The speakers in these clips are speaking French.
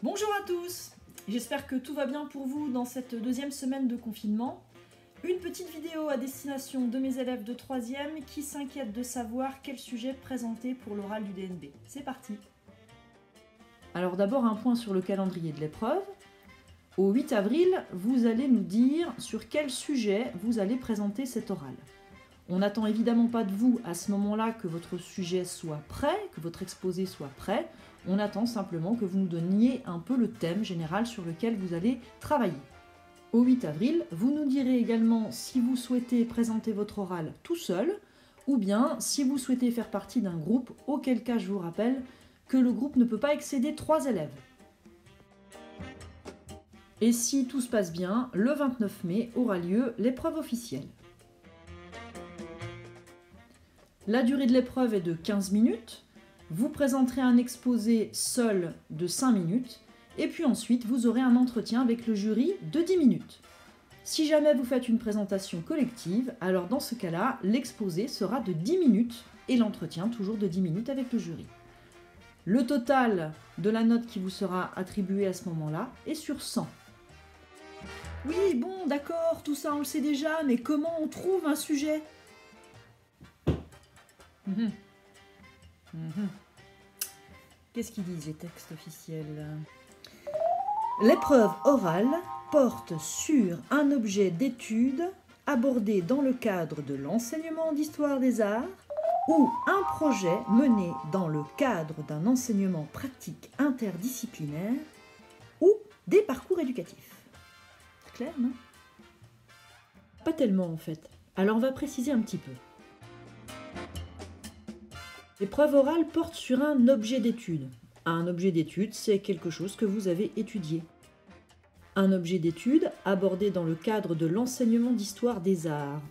Bonjour à tous, j'espère que tout va bien pour vous dans cette deuxième semaine de confinement. Une petite vidéo à destination de mes élèves de 3e qui s'inquiètent de savoir quel sujet présenter pour l'oral du DNB. C'est parti. Alors d'abord un point sur le calendrier de l'épreuve. Au 8 avril, vous allez nous dire sur quel sujet vous allez présenter cet oral. On n'attend évidemment pas de vous à ce moment-là que votre sujet soit prêt, que votre exposé soit prêt. On attend simplement que vous nous donniez un peu le thème général sur lequel vous allez travailler. Au 8 avril, vous nous direz également si vous souhaitez présenter votre oral tout seul ou bien si vous souhaitez faire partie d'un groupe, auquel cas je vous rappelle que le groupe ne peut pas excéder 3 élèves. Et si tout se passe bien, le 29 mai aura lieu l'épreuve officielle. La durée de l'épreuve est de 15 minutes. Vous présenterez un exposé seul de 5 minutes. Et puis ensuite, vous aurez un entretien avec le jury de 10 minutes. Si jamais vous faites une présentation collective, alors dans ce cas-là, l'exposé sera de 10 minutes et l'entretien toujours de 10 minutes avec le jury. Le total de la note qui vous sera attribuée à ce moment-là est sur 100. Oui, bon, d'accord, tout ça on le sait déjà, mais comment on trouve un sujet ? Qu'est-ce qu'ils disent les textes officiels ? L'épreuve orale porte sur un objet d'étude abordé dans le cadre de l'enseignement d'histoire des arts ou un projet mené dans le cadre d'un enseignement pratique interdisciplinaire ou des parcours éducatifs. C'est clair, non ? Pas tellement en fait. Alors on va préciser un petit peu. L'épreuve orale porte sur un objet d'étude. Un objet d'étude, c'est quelque chose que vous avez étudié. Un objet d'étude abordé dans le cadre de l'enseignement d'histoire des arts.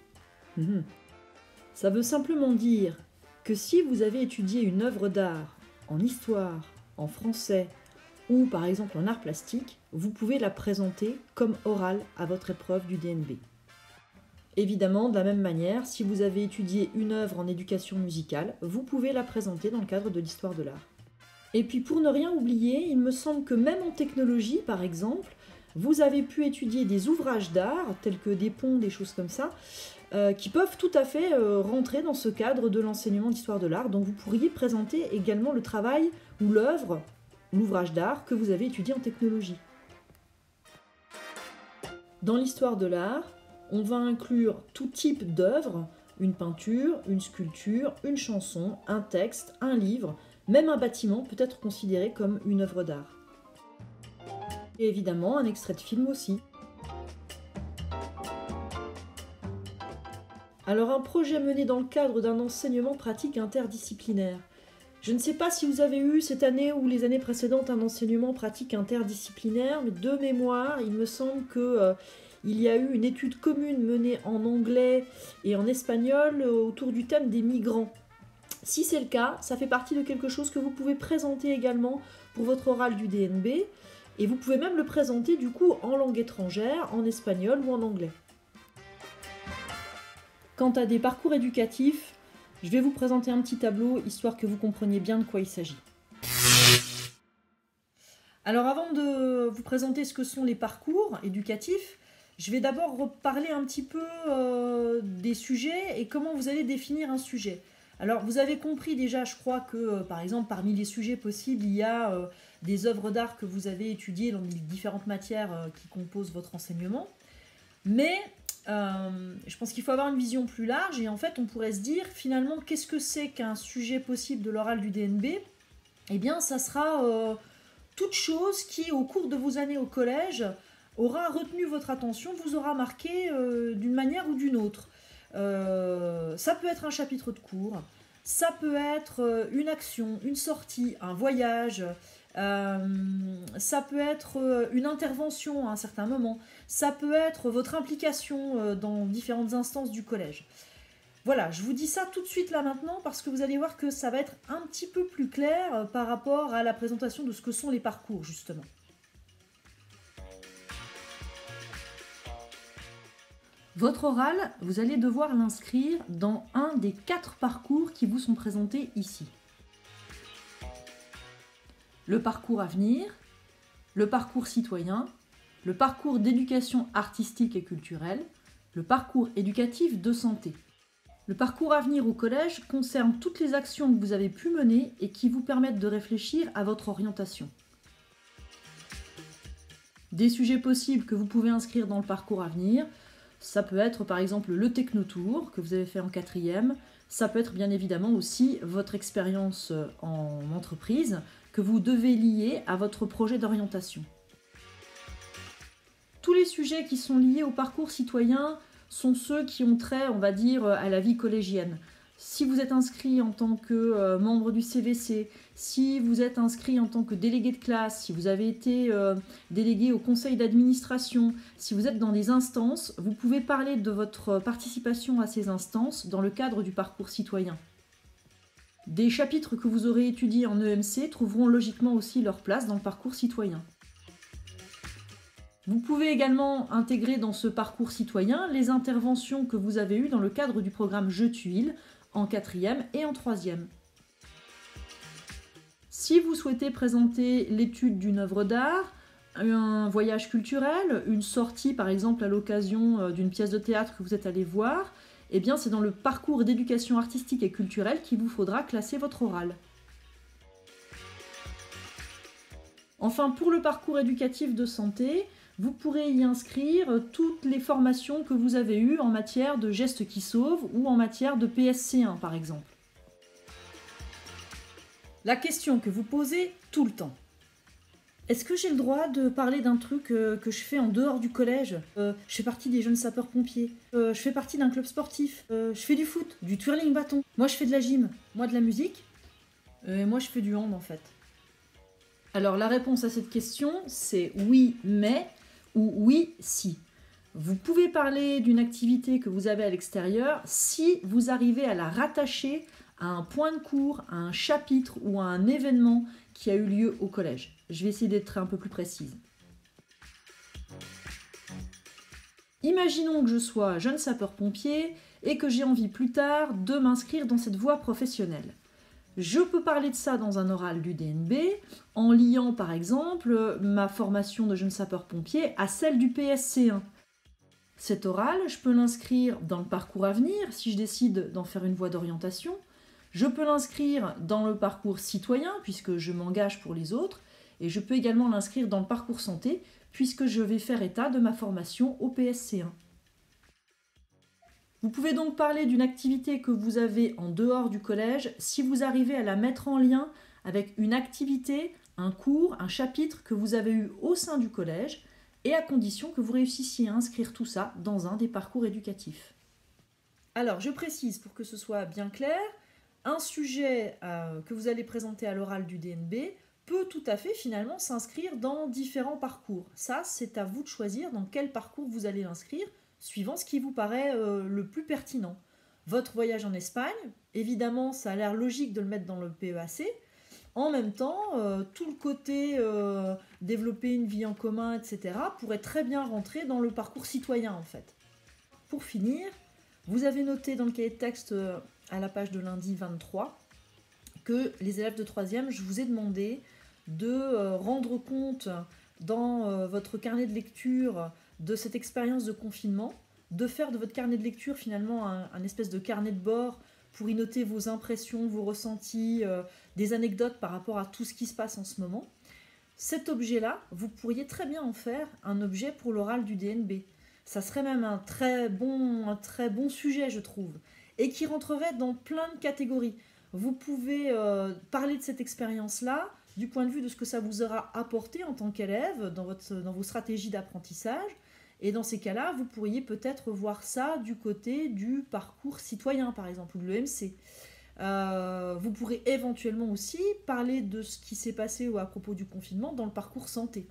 Ça veut simplement dire que si vous avez étudié une œuvre d'art en histoire, en français ou par exemple en art plastique, vous pouvez la présenter comme orale à votre épreuve du DNB. Évidemment, de la même manière, si vous avez étudié une œuvre en éducation musicale, vous pouvez la présenter dans le cadre de l'histoire de l'art. Et puis pour ne rien oublier, il me semble que même en technologie, par exemple, vous avez pu étudier des ouvrages d'art, tels que des ponts, des choses comme ça, qui peuvent tout à fait rentrer dans ce cadre de l'enseignement d'histoire de l'art. Donc vous pourriez présenter également le travail ou l'œuvre, l'ouvrage d'art que vous avez étudié en technologie. Dans l'histoire de l'art, on va inclure tout type d'œuvre, une peinture, une sculpture, une chanson, un texte, un livre, même un bâtiment peut être considéré comme une œuvre d'art. Et évidemment, un extrait de film aussi. Alors un projet mené dans le cadre d'un enseignement pratique interdisciplinaire. Je ne sais pas si vous avez eu cette année ou les années précédentes un enseignement pratique interdisciplinaire, mais de mémoire, il me semble que il y a eu une étude commune menée en anglais et en espagnol autour du thème des migrants. Si c'est le cas, ça fait partie de quelque chose que vous pouvez présenter également pour votre oral du DNB et vous pouvez même le présenter du coup en langue étrangère, en espagnol ou en anglais. Quant à des parcours éducatifs, je vais vous présenter un petit tableau histoire que vous compreniez bien de quoi il s'agit. Alors avant de vous présenter ce que sont les parcours éducatifs, je vais d'abord reparler un petit peu des sujets et comment vous allez définir un sujet. Alors vous avez compris déjà, je crois que par exemple parmi les sujets possibles, il y a des œuvres d'art que vous avez étudiées dans les différentes matières qui composent votre enseignement. Mais je pense qu'il faut avoir une vision plus large et en fait on pourrait se dire finalement qu'est-ce que c'est qu'un sujet possible de l'oral du DNB ? Eh bien ça sera toute chose qui au cours de vos années au collège aura retenu votre attention, vous aura marqué d'une manière ou d'une autre. Ça peut être un chapitre de cours, ça peut être une action, une sortie, un voyage, ça peut être une intervention à un certain moment, ça peut être votre implication dans différentes instances du collège. Voilà, je vous dis ça tout de suite là maintenant parce que vous allez voir que ça va être un petit peu plus clair par rapport à la présentation de ce que sont les parcours justement. Votre oral, vous allez devoir l'inscrire dans un des 4 parcours qui vous sont présentés ici. Le parcours à venir, le parcours citoyen, le parcours d'éducation artistique et culturelle, le parcours éducatif de santé. Le parcours à venir au collège concerne toutes les actions que vous avez pu mener et qui vous permettent de réfléchir à votre orientation. Des sujets possibles que vous pouvez inscrire dans le parcours à venir, ça peut être par exemple le Technotour que vous avez fait en 4e, ça peut être bien évidemment aussi votre expérience en entreprise que vous devez lier à votre projet d'orientation. Tous les sujets qui sont liés au parcours citoyen sont ceux qui ont trait, on va dire, à la vie collégienne. Si vous êtes inscrit en tant que membre du CVC, si vous êtes inscrit en tant que délégué de classe, si vous avez été délégué au conseil d'administration, si vous êtes dans des instances, vous pouvez parler de votre participation à ces instances dans le cadre du parcours citoyen. Des chapitres que vous aurez étudiés en EMC trouveront logiquement aussi leur place dans le parcours citoyen. Vous pouvez également intégrer dans ce parcours citoyen les interventions que vous avez eues dans le cadre du programme Je Tuile en 4e et en 3e. Si vous souhaitez présenter l'étude d'une œuvre d'art, un voyage culturel, une sortie par exemple à l'occasion d'une pièce de théâtre que vous êtes allé voir, eh bien c'est dans le parcours d'éducation artistique et culturelle qu'il vous faudra classer votre oral. Enfin, pour le parcours éducatif de santé, vous pourrez y inscrire toutes les formations que vous avez eues en matière de gestes qui sauvent ou en matière de PSC1 par exemple. La question que vous posez tout le temps. Est-ce que j'ai le droit de parler d'un truc que je fais en dehors du collège ? Je fais partie des jeunes sapeurs-pompiers. Je fais partie d'un club sportif. Je fais du foot, du twirling bâton. Moi je fais de la gym. Moi de la musique. Et moi je fais du hand en fait. Alors la réponse à cette question c'est oui mais ou oui si. Vous pouvez parler d'une activité que vous avez à l'extérieur si vous arrivez à la rattacher à un point de cours, à un chapitre ou à un événement qui a eu lieu au collège. Je vais essayer d'être un peu plus précise. Imaginons que je sois jeune sapeur-pompier et que j'ai envie plus tard de m'inscrire dans cette voie professionnelle. Je peux parler de ça dans un oral du DNB en liant par exemple ma formation de jeune sapeur-pompier à celle du PSC1. Cet oral, je peux l'inscrire dans le parcours à venir si je décide d'en faire une voie d'orientation. Je peux l'inscrire dans le parcours citoyen puisque je m'engage pour les autres et je peux également l'inscrire dans le parcours santé puisque je vais faire état de ma formation au PSC1. Vous pouvez donc parler d'une activité que vous avez en dehors du collège si vous arrivez à la mettre en lien avec une activité, un cours, un chapitre que vous avez eu au sein du collège et à condition que vous réussissiez à inscrire tout ça dans un des parcours éducatifs. Alors, je précise pour que ce soit bien clair, un sujet que vous allez présenter à l'oral du DNB peut tout à fait finalement s'inscrire dans différents parcours. Ça, c'est à vous de choisir dans quel parcours vous allez l'inscrire, suivant ce qui vous paraît le plus pertinent. Votre voyage en Espagne, évidemment, ça a l'air logique de le mettre dans le PEAC. En même temps, tout le côté développer une vie en commun, etc., pourrait très bien rentrer dans le parcours citoyen, en fait. Pour finir, vous avez noté dans le cahier de texte à la page de lundi 23 que les élèves de 3e, je vous ai demandé de rendre compte dans votre carnet de lecture de cette expérience de confinement, de faire de votre carnet de lecture finalement un espèce de carnet de bord pour y noter vos impressions, vos ressentis, des anecdotes par rapport à tout ce qui se passe en ce moment. Cet objet-là, vous pourriez très bien en faire un objet pour l'oral du DNB. Ça serait même un très bon sujet, je trouve, et qui rentrerait dans plein de catégories. Vous pouvez parler de cette expérience-là du point de vue de ce que ça vous aura apporté en tant qu'élève dans vos stratégies d'apprentissage. Et dans ces cas-là, vous pourriez peut-être voir ça du côté du parcours citoyen, par exemple, ou de l'EMC. Vous pourrez éventuellement aussi parler de ce qui s'est passé à propos du confinement dans le parcours santé.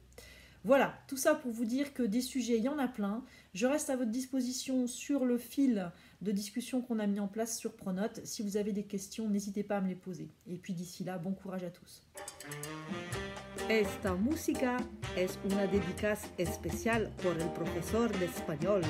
Voilà, tout ça pour vous dire que des sujets, il y en a plein. Je reste à votre disposition sur le fil de discussion qu'on a mis en place sur Pronote. Si vous avez des questions, n'hésitez pas à me les poser. Et puis d'ici là, bon courage à tous. Esta música es una dedicación especial por el profesor de español